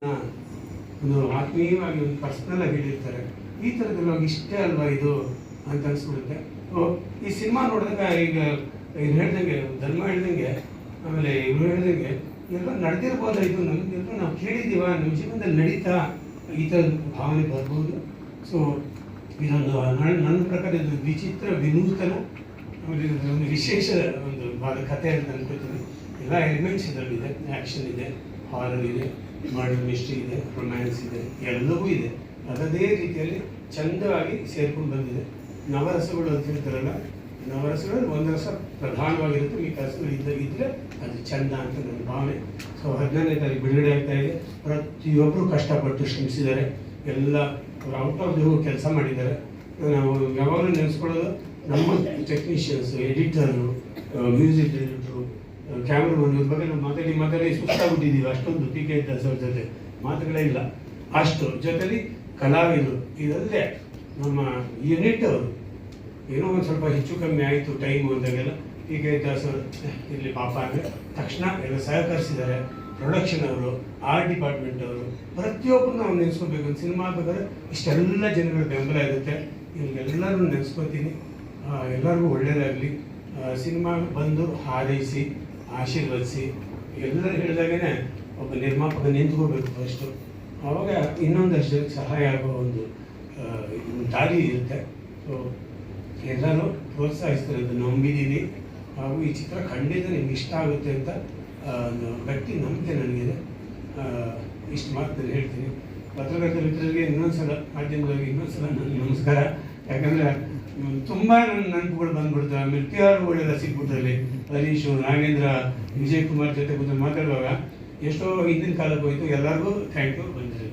ಒಂದು ಆತ್ಮೀಯವಾಗಿ ಒಂದು ಪರ್ಸ್ನಲ್ ಆಗಿ ಹೇಳಿರ್ತಾರೆ. ಈ ಥರದ್ದೆಲ್ಲ ಇಷ್ಟೇ ಅಲ್ವಾ ಇದು ಅಂತ ಅನಿಸ್ಬಿಡುತ್ತೆ. ಈ ಸಿನಿಮಾ ನೋಡಿದಾಗ ಈಗ ಇದು ಹೇಳ್ದಂಗೆ ಧರ್ಮ ಹೇಳ್ದಂಗೆ, ಆಮೇಲೆ ಇವರು ಹೇಳ್ದಂಗೆ ಎಲ್ಲ ನಡೆದಿರ್ಬೋದ, ಇದು ನಮಗೆಲ್ಲ ನಾವು ಕೇಳಿದ್ದೀವ, ನಮ್ಮ ಜೀವನದಲ್ಲಿ ನಡೀತಾ ಈ ಥರದ ಭಾವನೆ ಬರ್ಬೋದು. ಸೊ ಇದೊಂದು ನನ್ನ ಪ್ರಕಾರ ಇದು ವಿಚಿತ್ರ ವಿನೂತನ, ಆಮೇಲೆ ಒಂದು ವಿಶೇಷ ಒಂದು ಕಥೆ ಅಂತ ಅನ್ಕೋತೀನಿ. ಎಲ್ಲ ಎಲಿಮೆಂಟ್ಸ್ ಇದರಲ್ಲಿದೆ. ಆ್ಯಕ್ಷನ್ ಇದೆ, ಹಾರರ್ ಇದೆ, ಮರ್ಡರ್ ಮಿಸ್ಟ್ರಿ ಇದೆ, ರೊಮ್ಯಾನ್ಸ್ ಇದೆ, ಎಲ್ಲವೂ ಇದೆ. ಅದದೇ ರೀತಿಯಲ್ಲಿ ಚಂದವಾಗಿ ಸೇರ್ಕೊಂಡು ಬಂದಿದೆ. ನವರಸಗಳು ಅಂತ ಹೇಳ್ತಾರಲ್ಲ, ನವರಸಗಳಲ್ಲಿ ಒಂದು ರಸ ಪ್ರಧಾನವಾಗಿರುತ್ತೆ, ಈ ರಸಗಳು ಇದ್ದರೆ ಅದು ಚಂದ ಅಂತ ನನ್ನ ಭಾವನೆ. ಸೊ 15ನೇ ತಾರೀಕು ಬಿಡುಗಡೆ ಆಗ್ತಾ ಇದೆ. ಪ್ರತಿಯೊಬ್ಬರು ಕಷ್ಟಪಟ್ಟು ಶ್ರಮಿಸಿದ್ದಾರೆ. ಎಲ್ಲ ಔಟ್ ಆಫ್ ದಿ ಕೆಲಸ ಮಾಡಿದ್ದಾರೆ. ನಾವು ಯಾವಾಗಲೂ ನೆನೆಸ್ಕೊಳ್ಳೋದು ನಮ್ಮ technicians, editor, music director, cameraman, ಇವ್ರ ಬಗ್ಗೆ ನಾವು ಮಾತಾಡಿ ಸುಸ್ತಾಗ್ಬಿಟ್ಟಿದ್ದೀವಿ. ಅಷ್ಟೊಂದು PK ದಾಸ್ ಅವ್ರ ಜೊತೆ ಮಾತುಗಳೇ ಇಲ್ಲ. ಅಷ್ಟು ಜೊತೆಲಿ ಕಲಾವಿದರು, ಇದಲ್ಲದೆ ನಮ್ಮ ಯೂನಿಟ್ ಅವರು ಏನೋ ಒಂದು ಸ್ವಲ್ಪ ಹೆಚ್ಚು ಕಮ್ಮಿ ಆಯಿತು ಟೈಮು ಅಂದಾಗೆಲ್ಲ PK ದಾಸ್ ಅವರು ಇಲ್ಲಿ ಪಾಪ ಅಂದರೆ ತಕ್ಷಣ ಎಲ್ಲ ಸಹಕರಿಸಿದ್ದಾರೆ. ಪ್ರೊಡಕ್ಷನ್ ಅವರು, ಆರ್ಟ್ ಡಿಪಾರ್ಟ್ಮೆಂಟ್ ಅವರು, ಪ್ರತಿಯೊಬ್ಬರು ನಾವು ನೆನೆಸ್ಕೋಬೇಕು. ಒಂದು ಸಿನಿಮಾ ಬೇಕಾದ್ರೆ ಇಷ್ಟೆಲ್ಲ ಜನಗಳ ಬೆಂಬಲ ಇರುತ್ತೆ. ಇವ್ರಿಗೆಲ್ಲರೂ ನೆನೆಸ್ಕೋತೀನಿ. ಎಲ್ಲರಿಗೂ ಒಳ್ಳೆಯದಾಗಲಿ. ಸಿನಿಮಾ ಬಂದು ಹಾರೈಸಿ ಆಶೀರ್ವದಿಸಿ. ಎಲ್ಲರೂ ಹೇಳಿದಾಗೇ ಒಬ್ಬ ನಿರ್ಮಾಪಕ ನಿಂತ್ಕೋಬೇಕು ಫಸ್ಟು, ಆವಾಗ ಇನ್ನೊಂದಷ್ಟು ಸಹಾಯ ಆಗೋ ಒಂದು ದಾರಿ ಇರುತ್ತೆ. ಸೊ ಎಲ್ಲರೂ ಪ್ರೋತ್ಸಾಹಿಸ್ತಾರೆ ಅಂತ ನಂಬಿದ್ದೀನಿ. ಹಾಗೂ ಈ ಚಿತ್ರ ಖಂಡಿತ ನಿಮ್ಗೆ ಇಷ್ಟ ಆಗುತ್ತೆ ಅಂತ ಗಟ್ಟಿ ನಂಬಿಕೆ ನನಗಿದೆ. ಇಷ್ಟು ಮಾತು ನಾನು ಹೇಳ್ತೀನಿ. ಪತ್ರಕರ್ತರ ಮಿತ್ರರಿಗೆ ಇನ್ನೊಂದ್ಸಲ, ಮಾಧ್ಯಮದವರಿಗೆ ಇನ್ನೊಂದ್ಸಲ ನನ್ನ ನಮಸ್ಕಾರ. ಯಾಕಂದರೆ ತುಂಬ ನನ್ನ ನೆನಪುಗಳು ಬಂದ್ಬಿಡ್ತವೆ. ಆಮೇಲೆ PR ಸಿಕ್ಬಿಟ್ರಲ್ಲಿ ಹರೀಶು, ನಾಗೇಂದ್ರ, ವಿಜಯ್ ಕುಮಾರ್ ಜೊತೆ ಕೂತು ಮಾತಾಡುವಾಗ ಎಷ್ಟೋ ಹಿಂದಿನ ಕಾಲಕ್ಕೆ ಹೋಯಿತು. ಎಲ್ಲರಿಗೂ ಥ್ಯಾಂಕ್ ಯು ಬಂದಿರಿ.